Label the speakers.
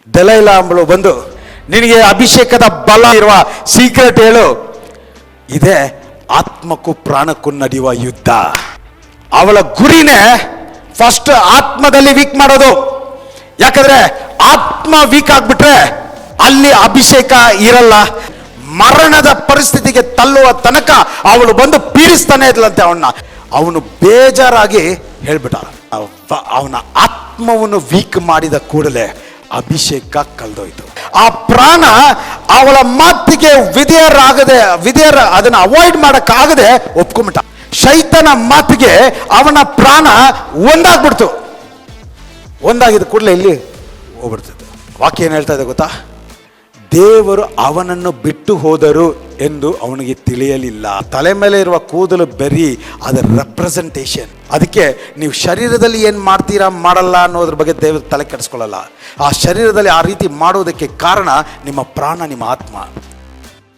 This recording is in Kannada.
Speaker 1: ದೆಲೈಲ ಅಂಬಳು ಬಂದು, ನಿನಗೆ ಅಭಿಷೇಕದ ಬಲ ಇರುವ ಸೀಕ್ರೆಟ್ ಹೇಳು. ಇದೇ ಆತ್ಮಕ್ಕೂ ಪ್ರಾಣಕ್ಕೂ ನಡೆಯುವ ಯುದ್ಧ. ಅವಳ ಗುರಿನೇ ಫಸ್ಟ್ ಆತ್ಮದಲ್ಲಿ ವೀಕ್ ಮಾಡೋದು. ಯಾಕಂದ್ರೆ ಆತ್ಮ ವೀಕ್ ಆಗ್ಬಿಟ್ರೆ ಅಲ್ಲಿ ಅಭಿಷೇಕ ಇರಲ್ಲ. ಮರಣದ ಪರಿಸ್ಥಿತಿಗೆ ತಳ್ಳುವ ತನಕ ಅವಳು ಬಂದು ಪೀಡಿಸ್ತಾನೆ ಇದ್ಲಂತೆ ಅವನ್ನ. ಅವನು ಬೇಜಾರಾಗಿ ಹೇಳ್ಬಿಟ್ಟ. ಅವನ ಆತ್ಮವನ್ನು ವೀಕ್ ಮಾಡಿದ ಕೂಡಲೇ ಅಭಿಷೇಕ ಕಳೆದೋಯ್ತು. ಆ ಪ್ರಾಣ ಅವಳ ಮಾತಿಗೆ ವಿಧೇಯರ ಅದನ್ನು ಅವಾಯ್ಡ್ ಮಾಡಕ್ಕಾಗದೆ ಒಪ್ಕೊಂಬಿಟ್ಟ. ಶೈತನ ಮಾತಿಗೆ ಅವನ ಪ್ರಾಣ ಒಂದಾಗ್ಬಿಡ್ತು. ಒಂದಾಗಿದ್ದ ಕೂಡಲೇ ಇಲ್ಲಿ ಹೋಗ್ಬಿಡ್ತದೆ. ವಾಕ್ಯ ಏನು ಹೇಳ್ತಾ ಇದೆ ಗೊತ್ತಾ? ದೇವರು ಅವನನ್ನು ಬಿಟ್ಟು ಹೋದರು ಎಂದು ಅವನಿಗೆ ತಿಳಿಯಲಿಲ್ಲ. ತಲೆ ಮೇಲೆ ಇರುವ ಕೂದಲು ಬರೀ ಅದರ ರೆಪ್ರೆಸೆಂಟೇಷನ್. ಅದಕ್ಕೆ ನೀವು ಶರೀರದಲ್ಲಿ ಏನು ಮಾಡ್ತೀರಾ ಮಾಡಲ್ಲ ಅನ್ನೋದ್ರ ಬಗ್ಗೆ ದೇವರು ತಲೆ ಕೆಡಿಸ್ಕೊಳ್ಳಲ್ಲ. ಆ ಶರೀರದಲ್ಲಿ ಆ ರೀತಿ ಮಾಡೋದಕ್ಕೆ ಕಾರಣ ನಿಮ್ಮ ಪ್ರಾಣ, ನಿಮ್ಮ ಆತ್ಮ.